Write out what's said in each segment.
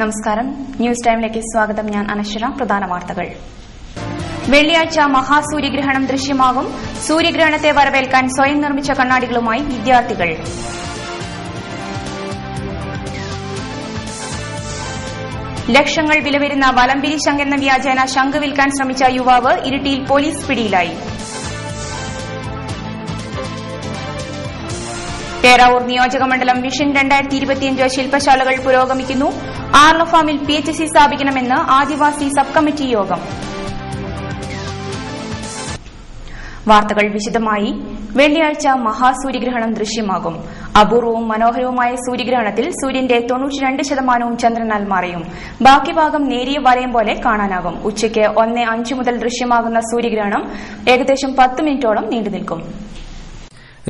നമസ്കാരം. ന്യൂസ് ടൈമിലേക്ക് സ്വാഗതം. ഞാൻ അനശ്വര. പ്രധാന വാർത്തകൾ. വെള്ളിയാഴ്ച മഹാസൂര്യഗ്രഹണം ദൃശ്യമാകും. സൂര്യഗ്രഹണത്തെ വരവേൽക്കാൻ സ്വയം നിർമ്മിച്ച കണ്ണാടികളുമായി വിദ്യാർത്ഥികൾ. ലക്ഷങ്ങൾ വില വരുന്ന വലംപിരി ശങ്കെന്ന വ്യാജേന ശംഖ് വിൽക്കാൻ ശ്രമിച്ച യുവാവ് ഇരിട്ടിയിൽ പോലീസ് പിടിയിലായി. പേരാവൂർ നിയോജകമണ്ഡലം വിഷൻ 2025 ശില്പശാലകൾ പുരോഗമിക്കുന്നു. ആർല ഫാമിൽ PHC സ്ഥാപിക്കണമെന്ന് ആദിവാസി സബ് കമ്മിറ്റി യോഗം. വാർത്തകൾ വിശദമായി. വെള്ളിയാഴ്ച മഹാസൂര്യഗ്രഹണം ദൃശ്യമാകും. അപൂർവവും മനോഹരവുമായ സൂര്യഗ്രഹണത്തിൽ സൂര്യന്റെ 92% ചന്ദ്രനാൽ മറയും. ബാക്കി ഭാഗം നേരിയ വലയം പോലെ കാണാനാകും. ഉച്ചയ്ക്ക് 1:05 മുതൽ ദൃശ്യമാകുന്ന സൂര്യഗ്രഹണം ഏകദേശം 10 മിനിറ്റോളം നീണ്ടുനിൽക്കും.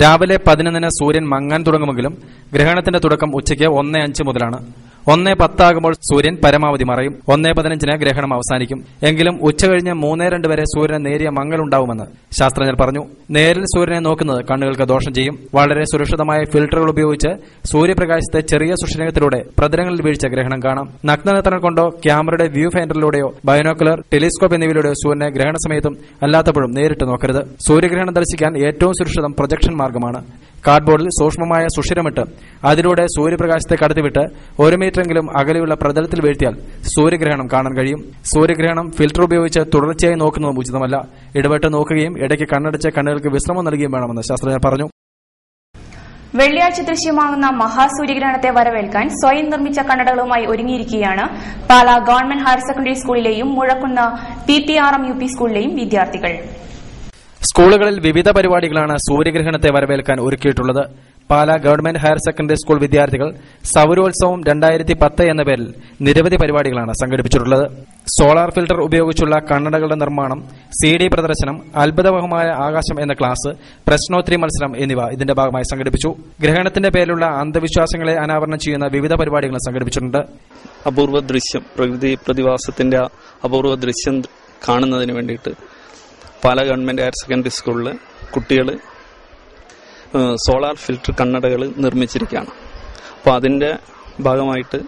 രാവിലെ 11-ന് സൂര്യൻ മങ്ങാൻ തുടങ്ങുമെങ്കിലും ഗ്രഹണത്തിന്റെ തുടക്കം ഉച്ചയ്ക്ക് 1:05 മുതലാണ്. 1:10 ആകുമ്പോൾ സൂര്യൻ പരമാവധി മറയും. 1:15-ന് ഗ്രഹണം അവസാനിക്കും. എങ്കിലും ഉച്ചകഴിഞ്ഞ് 3:02 വരെ സൂര്യന് നേരിയ മങ്ങലുണ്ടാവുമെന്ന് ശാസ്ത്രജ്ഞർ പറഞ്ഞു. നേരിൽ സൂര്യനെ നോക്കുന്നത് കണ്ണുകൾക്ക് ദോഷം ചെയ്യും. വളരെ സുരക്ഷിതമായ ഫിൽട്ടറുകൾ ഉപയോഗിച്ച് സൂര്യപ്രകാശത്തെ ചെറിയ സുഷിരത്തിലൂടെ പ്രതലങ്ങളിൽ വീഴ്ച ഗ്രഹണം കാണാം. നഗ്നനേത്രങ്ങൾ കൊണ്ടോ ക്യാമറയുടെ വ്യൂ ഫൈൻഡറിലൂടെയോ ബൈനോക്കുലർ, ടെലിസ്കോപ്പ് എന്നിവയിലൂടെയോ സൂര്യനെ ഗ്രഹണ സമയത്തും അല്ലാത്തപ്പോഴും നേരിട്ട് നോക്കരുത്. സൂര്യഗ്രഹണം ദർശിക്കാൻ ഏറ്റവും സുരക്ഷിതം പ്രൊജക്ഷൻ മാർഗമാണ്. കാർഡ്ബോർഡിൽ സൂക്ഷ്മമായ സുഷിരമിട്ട് അതിലൂടെ സൂര്യപ്രകാശത്തെ കടത്തിവിട്ട് 1 മീറ്ററെങ്കിലും അകലെയുള്ള പ്രതലത്തിൽ വീഴ്ത്തിയാൽ സൂര്യഗ്രഹണം കാണാൻ കഴിയും. സൂര്യഗ്രഹണം ഫിൽട്ടർ ഉപയോഗിച്ച് തുടർച്ചയായി നോക്കുന്നതും ഉചിതമല്ല. ഇടപെട്ട് നോക്കുകയും ഇടയ്ക്ക് കണ്ണടച്ച് കണ്ണുകൾക്ക് വിശ്രമം നൽകുകയും വേണമെന്ന് ശാസ്ത്രജ്ഞർ പറഞ്ഞു. വെള്ളിയാഴ്ച ദൃശ്യമാകുന്ന മഹാസൂര്യഗ്രഹണത്തെ വരവേൽക്കാൻ സ്വയം നിർമ്മിച്ച കണ്ണടകളുമായി ഒരുങ്ങിയിരിക്കുകയാണ് പാലാ ഗവൺമെന്റ് ഹയർ സെക്കൻഡറി സ്കൂളിലെയും മുഴക്കുന്ന് PPRM UP സ്കൂളിലെയും വിദ്യാർത്ഥികൾ. സ്കൂളുകളിൽ വിവിധ പരിപാടികളാണ് സൂര്യഗ്രഹണത്തെ വരവേൽക്കാൻ ഒരുക്കിയിട്ടുള്ളത്. Pala government higher secondary school വിദ്യാർത്ഥികൾ സൌരോത്സവം 2010 എന്ന പേരിൽ നിരവധി പരിപാടികളാണ് സംഘടിപ്പിച്ചിട്ടുള്ളത്. സോളാർ ഫിൽട്ടർ ഉപയോഗിച്ചുള്ള കണ്ണടകളുടെ നിർമ്മാണം, CD പ്രദർശനം, അത്ഭുതകരമായ ആകാശം എന്ന ക്ലാസ്, പ്രശ്നോത്തരി മത്സരം എന്നിവ ഇതിന്റെ ഭാഗമായി സംഘടിപ്പിച്ചു. ഗ്രഹണത്തിന്റെ പേരിലുള്ള അന്ധവിശ്വാസങ്ങളെ അനാവരണം ചെയ്യുന്ന വിവിധ പരിപാടികൾ സംഘടിപ്പിച്ചിട്ടുണ്ട്. അപൂർവ ദൃശ്യം, പ്രകൃതി പ്രതിഭാസത്തിന്റെ അപൂർവ ദൃശ്യം കാണുന്നതിന് വേണ്ടിയിട്ട് പാലാ ഗവൺമെന്റ് ഹയർ സെക്കൻഡറി സ്കൂളിൽ കുട്ടികൾ സോളാർ ഫിൽട്ടർ കണ്ണടകൾ നിർമ്മിച്ചിരിക്കുകയാണ്. അപ്പോൾ അതിൻ്റെ ഭാഗമായിട്ട്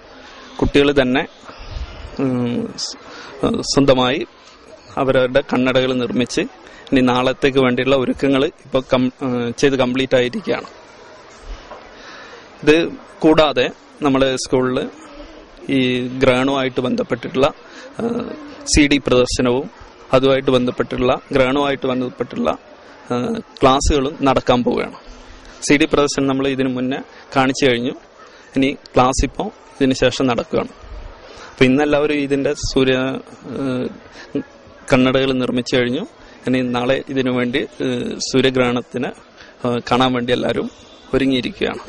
കുട്ടികൾ തന്നെ സ്വന്തമായി അവരുടെ കണ്ണടകൾ നിർമ്മിച്ച് ഇനി നാളത്തേക്ക് വേണ്ടിയുള്ള ഒരുക്കങ്ങൾ ഇപ്പോൾ ചെയ്ത് കംപ്ലീറ്റ് ആയിരിക്കുകയാണ്. ഇത് കൂടാതെ നമ്മുടെ സ്കൂളിൽ ഈ ഗ്രഹണവുമായിട്ട് ബന്ധപ്പെട്ടിട്ടുള്ള CD പ്രദർശനവും അതുമായിട്ട് ബന്ധപ്പെട്ടുള്ള ഗ്രഹണവുമായിട്ട് ബന്ധപ്പെട്ടുള്ള ക്ലാസ്സുകളും നടക്കാൻ പോവുകയാണ്. CD പ്രദർശനം നമ്മൾ ഇതിനു മുന്നേ കാണിച്ചു കഴിഞ്ഞു. ഇനി ക്ലാസ് ഇപ്പോൾ ഇതിന് ശേഷം നടക്കുകയാണ്. അപ്പോൾ ഇന്നെല്ലാവരും ഇതിൻ്റെ കണ്ണടകൾ നിർമ്മിച്ചു കഴിഞ്ഞു. ഇനി നാളെ ഇതിനു വേണ്ടി സൂര്യഗ്രഹണത്തിന് കാണാൻ വേണ്ടി എല്ലാവരും ഒരുങ്ങിയിരിക്കുകയാണ്.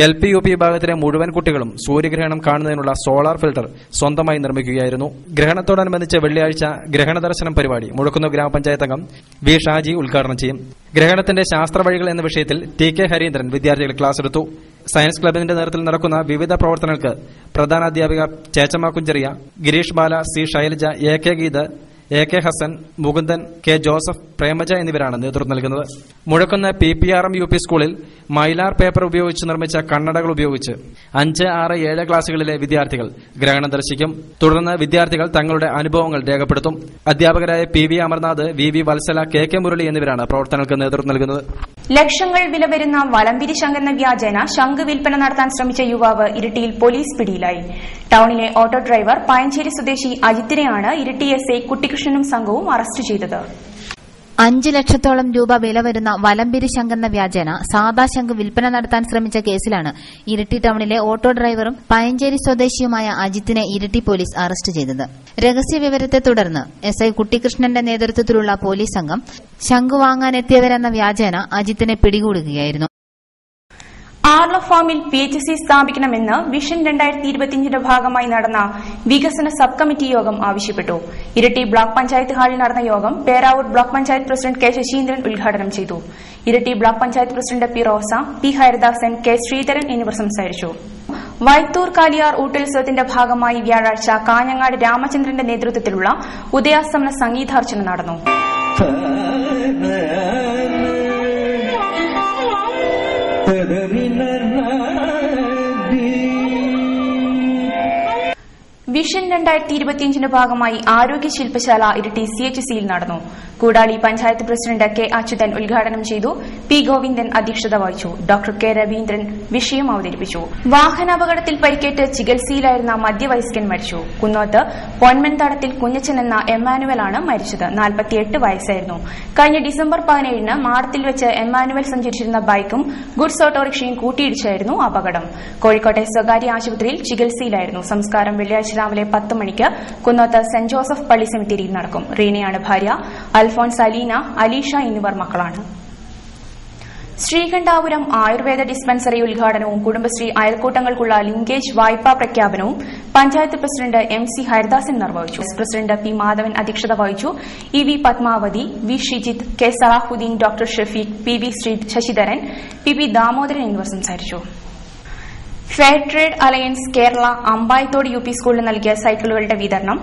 LP UP വിഭാഗത്തിലെ മുഴുവൻ കുട്ടികളും സൂര്യഗ്രഹണം കാണുന്നതിനുള്ള സോളാർ ഫിൽട്ടർ സ്വന്തമായി നിർമ്മിക്കുകയായിരുന്നു. ഗ്രഹണത്തോടനുബന്ധിച്ച് വെള്ളിയാഴ്ച ഗ്രഹണ ദർശനം പരിപാടി മുഴക്കുന്ന് ഗ്രാമപഞ്ചായത്ത് അംഗം V. ഷാജി ഉദ്ഘാടനം ചെയ്യും. ഗ്രഹണത്തിന്റെ ശാസ്ത്രവഴികൾ എന്ന വിഷയത്തിൽ TK ഹരീന്ദ്രൻ വിദ്യാർത്ഥികൾ ക്ലാസ് എടുത്തു. സയൻസ് ക്ലബിന്റെ നേതൃത്വത്തിൽ നടക്കുന്ന വിവിധ പ്രവർത്തനങ്ങൾക്ക് പ്രധാനാധ്യാപിക Chechamma Kunjaria, Girish Bala, C. Shailaja, AK Geetha, AK Hasan, Mukundan, K. Joseph, Premaja എന്നിവരാണ് നേതൃത്വം നൽകുന്നത്. മുഴക്കുന്ന് PPRM UP സ്കൂളിൽ മൈലാർ പേപ്പർ ഉപയോഗിച്ച് നിർമ്മിച്ച കണ്ണടകൾ ഉപയോഗിച്ച് 5, 6, 7 ക്ലാസുകളിലെ വിദ്യാർത്ഥികൾ ഗ്രഹണം ദർശിക്കും. തുടർന്ന് വിദ്യാർത്ഥികൾ തങ്ങളുടെ അനുഭവങ്ങൾ രേഖപ്പെടുത്തും. അധ്യാപകരായ PV Amarnath, VV Vatsala, KK Murali എന്നിവരാണ് പ്രവർത്തനങ്ങൾക്ക് നേതൃത്വം നൽകുന്നത്. ലക്ഷങ്ങൾ വില വരുന്ന വലംപിരി ശങ്കെന്ന വ്യാജേന ശംഖ് വിൽപ്പന നടത്താൻ ശ്രമിച്ച യുവാവ് ഇരിട്ടിയിൽ പോലീസ് പിടിയിലായി. ടൌണിലെ ഓട്ടോ ഡ്രൈവർ പയഞ്ചേരി സ്വദേശി അജിത്തിനെയാണ് ഇരിട്ടി SI കുട്ടികൃഷ്ണനും സംഘവും അറസ്റ്റ് ചെയ്തത്. 5 ലക്ഷത്തോളം രൂപ വില വരുന്ന വലംപിരി ശങ്കെന്ന വ്യാജേന സാദാ ശംഖ് വിൽപ്പന നടത്താൻ ശ്രമിച്ച കേസിലാണ് ഇരിട്ടി ടൌണിലെ ഓട്ടോ ഡ്രൈവറും പയഞ്ചേരി സ്വദേശിയുമായ അജിത്തിനെ ഇരിട്ടി പോലീസ് അറസ്റ്റ് ചെയ്തത്. രഹസ്യവിവരത്തെ തുടർന്ന് SI കുട്ടികൃഷ്ണന്റെ നേതൃത്വത്തിലുള്ള പോലീസ് സംഘം ശംഖ് വാങ്ങാനെത്തിയവരെന്ന വ്യാജേന അജിത്തിനെ പിടികൂടുകയായിരുന്നു. ആർല ഫാമിൽ PHC സ്ഥാപിക്കണമെന്ന് വിഷൻ 2025 ഭാഗമായി നടന്ന വികസന സബ് കമ്മിറ്റി യോഗം ആവശ്യപ്പെട്ടു. ഇരിട്ടി ബ്ലോക്ക് പഞ്ചായത്ത് ഹാളിൽ നടന്ന യോഗം Peravoor block panchayat president K. Saseendran ഉദ്ഘാടനം ചെയ്തു. Iritty block panchayat president P. റോസ, P. ഹരിദാസൻ, K. ശ്രീധരൻ എന്നിവർ സംസാരിച്ചു. വൈത്തൂർ കാലിയാർ ഊട്ടുത്സവത്തിന്റെ ഭാഗമായി വ്യാഴാഴ്ച കാഞ്ഞങ്ങാട് രാമചന്ദ്രന്റെ നേതൃത്വത്തിലുള്ള ഉദയാസ്തമന സംഗീതാർച്ചന നടന്നു. വിഷൻ 2025 ഭാഗമായി ആരോഗ്യ ശില്പശാല ഇരിട്ടി CHCയിൽ നടന്നു. കൂടാളി പഞ്ചായത്ത് പ്രസിഡന്റ് കെ അച്യുതൻ ഉദ്ഘാടനം ചെയ്തു. പി ഗോവിന്ദൻ അധ്യക്ഷത വഹിച്ചു. ഡോക്ടർ കെ രവീന്ദ്രൻ വിഷയം അവതരിപ്പിച്ചു. വാഹനാപകടത്തിൽ പരിക്കേറ്റ് ചികിത്സയിലായിരുന്ന മധ്യവയസ്കൻ മരിച്ചു. കുന്നോത്ത് പൊന്മൻതടത്തിൽ കുഞ്ഞച്ചൻ എന്ന എമ്മാനുവലാണ് മരിച്ചത്. 48 വയസ്സായിരുന്നു. കഴിഞ്ഞ ഡിസംബർ 17 മാടത്തിൽ വെച്ച് എമ്മാനുവൽ സഞ്ചരിച്ചിരുന്ന ബൈക്കും ഗുഡ്സ് ഓട്ടോറിക്ഷയും കൂട്ടിയിടിച്ചായിരുന്നു അപകടം. കോഴിക്കോട്ടെ സ്വകാര്യ ആശുപത്രിയിൽ ചികിത്സയിലായിരുന്നു. സംസ്കാരം വെള്ളിയാഴ്ച രാവിലെ 10 മണിക്ക് കുന്നോത്ത് സെന്റ് ജോസഫ് പള്ളി സെമിത്തേരിയിൽ നടക്കും. റീനയാണ് ഭാര്യ. അൽഫോൺസ്, അലീന, അലീഷ എന്നിവർ മക്കളാണ്. ശ്രീകണ്ഠാപുരം ആയുർവേദ ഡിസ്പെൻസറി ഉദ്ഘാടനവും കുടുംബശ്രീ അയൽക്കൂട്ടങ്ങൾക്കുള്ള ലിങ്കേജ് വായ്പാ പ്രഖ്യാപനവും പഞ്ചായത്ത് പ്രസിഡന്റ് MC ഹരിദാസൻ നിർവഹിച്ചു. പ്രസിഡന്റ് P മാധവൻ അധ്യക്ഷത വഹിച്ചു. EV Padmavathi, V Shijith, K Salahuddin, doctor Shafeeq, PV Sasidharan, PP Damodaran എന്നിവർ സംസാരിച്ചു. Fair trade alliance Kerala Ambayathode UP സ്കൂളിൽ നൽകിയ സൈക്കിളുകളുടെ വിതരണം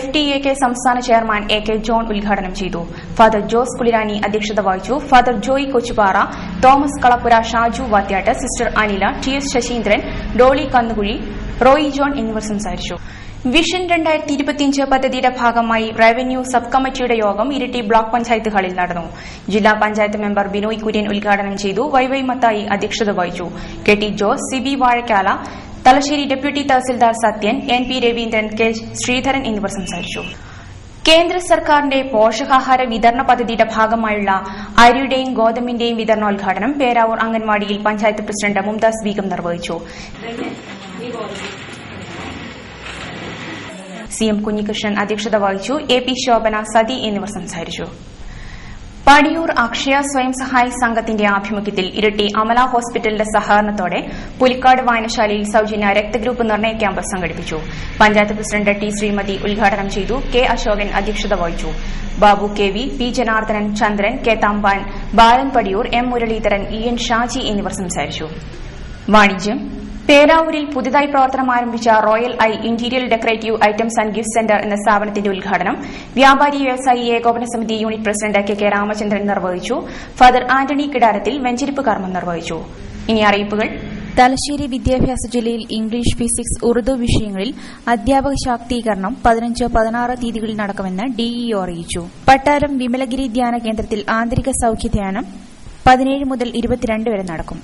FTAK സംസ്ഥാന ചെയർമാൻ AK ജോൺ ഉദ്ഘാടനം ചെയ്തു. ഫാദർ ജോസ് കുളിരാനി അധ്യക്ഷത വഹിച്ചു. Father Joy Kochupara, Thomas Kalappura, Shaju Vathyattu, sister Anila, TS Sasheendran, Dolly Kannukuzhi, Roy John എന്നിവർ സംസാരിച്ചു. വിഷൻ 2025 പദ്ധതിയുടെ ഭാഗമായി റവന്യൂ സബ് കമ്മിറ്റിയുടെ യോഗം ഇരിട്ടി ബ്ലോക്ക് പഞ്ചായത്ത് ഹാളിൽ നടന്നു. ജില്ലാ പഞ്ചായത്ത് മെമ്പർ ബിനോയ് കുര്യൻ ഉദ്ഘാടനം ചെയ്തു. YY മത്തായി അധ്യക്ഷത വഹിച്ചു. KT Jose, CB Vazhakkala, Thalassery deputy tahsildar Sathyan, NP Raveendran, K Sreedharan എന്നിവർ സംസാരിച്ചു. കേന്ദ്ര സർക്കാരിന്റെ പോഷകാഹാര വിതരണ പദ്ധതിയുടെ ഭാഗമായുള്ള അരിയുടെയും ഗോതമ്പിന്റെയും വിതരണോദ്ഘാടനം പേരാവൂർ അംഗൻവാടിയിൽ പഞ്ചായത്ത് പ്രസിഡന്റ് മുംതാസ് ബീഗം നിർവഹിച്ചു. CM കുഞ്ഞികൃഷ്ണൻ അധ്യക്ഷത വഹിച്ചു. AP ശോഭന, സതി എന്നിവർ സംസാരിച്ചു. പടിയൂർ അക്ഷയ സ്വയം സഹായ സംഘത്തിന്റെ ആഭിമുഖ്യത്തിൽ ഇരിട്ടി അമല ഹോസ്പിറ്റലിന്റെ സഹകരണത്തോടെ പുലിക്കാട് വായനശാലയിൽ സൌജന്യ രക്തഗ്രൂപ്പ് നിർണയ ക്യാമ്പ് സംഘടിപ്പിച്ചു. പഞ്ചായത്ത് പ്രസിഡന്റ് T ശ്രീമതി ഉദ്ഘാടനം ചെയ്തു. K അശോകൻ അധ്യക്ഷത വഹിച്ചു. ബാബു KV, P ജനാർദ്ദനൻ, ചന്ദ്രൻ, K തമ്പാൻ, ബാലൻ പടിയൂർ, M മുരളീധരൻ, EN ഷാജി എന്നിവർ സംസാരിച്ചു. വാണിജ്യം. പേരാവൂരിൽ പുതുതായി പ്രവർത്തനം ആരംഭിച്ച royal I interior decorative items and gift centre എന്ന സ്ഥാപനത്തിന്റെ ഉദ്ഘാടനം വ്യാപാരി വ്യവസായി ഏകോപന സമിതി യൂണിറ്റ് പ്രസിഡന്റ് KK രാമചന്ദ്രൻ നിർവഹിച്ചു. ഫാദർ ആന്റണി കിടാരത്തിൽ വെഞ്ചരിപ്പ് കർമ്മം നിർവഹിച്ചു. ഇനി അറിയിപ്പുകൾ. തലശ്ശേരി വിദ്യാഭ്യാസ ജില്ലയിൽ ഇംഗ്ലീഷ്, ഫിസിക്സ്, ഉറുദു വിഷയങ്ങളിൽ അധ്യാപക ശാക്തീകരണം 15, 16 തീയതികളിൽ നടക്കുമെന്ന് DEO അറിയിച്ചു. പട്ടാരം വിമലഗിരി ധ്യാന കേന്ദ്രത്തിൽ ആന്തരിക സൌഖ്യധ്യാനം 17 മുതൽ 22 വരെ നടക്കും.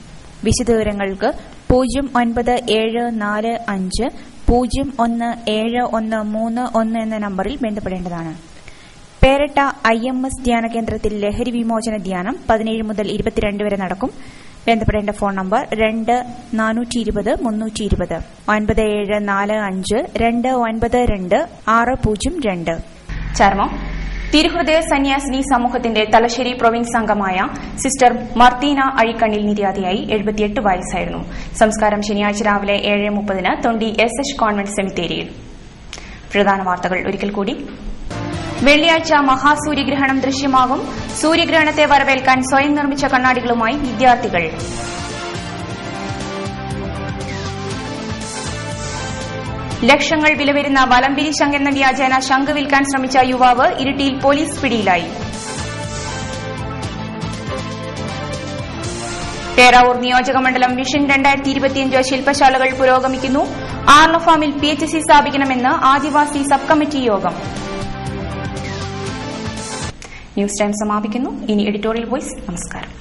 വിശദവിവരങ്ങൾക്ക് 097450173131 എന്ന നമ്പറിൽ ബന്ധപ്പെടേണ്ടതാണ്. പേരട്ട IMS ധ്യാന കേന്ദ്രത്തിൽ ലഹരി വിമോചന ധ്യാനം 17 മുതൽ 22 വരെ നടക്കും. ബന്ധപ്പെടേണ്ട ഫോൺ നമ്പർ 2420 9745292602. ചർമ്മം. തിരുഹൃദയ സന്യാസിനി സമൂഹത്തിന്റെ തലശ്ശേരി പ്രൊവിൻസ് അംഗമായ സിസ്റ്റർ മർത്തീന അഴിക്കണ്ണിൽ നിര്യാതയായി. 78 വയസ്സായിരുന്നു. സംസ്കാരം ശനിയാഴ്ച രാവിലെ 7:30 തൊണ്ടി SH കോൺവെന്റ് സെമിത്തേരിയിൽ. പ്രധാന വാർത്തകൾ ഒരിക്കൽ കൂടി. വെള്ളിയാഴ്ച മഹാസൂര്യഗ്രഹണം ദൃശ്യമാകും. സൂര്യഗ്രഹണത്തെ വരവേൽക്കാൻ സ്വയം നിർമ്മിച്ച കണ്ണാടികളുമായി വിദ്യാർത്ഥികൾ. ലക്ഷങ്ങൾ വില വരുന്ന വലംപിരി ശംഖ് എന്ന വ്യാജേന ശംഖ് വിൽക്കാൻ ശ്രമിച്ച യുവാവ് ഇരിട്ടിയിൽ പോലീസ് പിടിയിലായി. പേരാവൂർ നിയോജകമണ്ഡലം വിഷൻ 2025 ശില്പശാലകൾ പുരോഗമിക്കുന്നു. ആർല ഫാമിൽ PHC സ്ഥാപിക്കണമെന്ന് ആദിവാസി സബ് കമ്മിറ്റി യോഗം. ന്യൂസ് ടൈം സമാപിക്കുന്നു. ഇനി എഡിറ്റോറിയൽ വോയിസ്. നമസ്കാരം.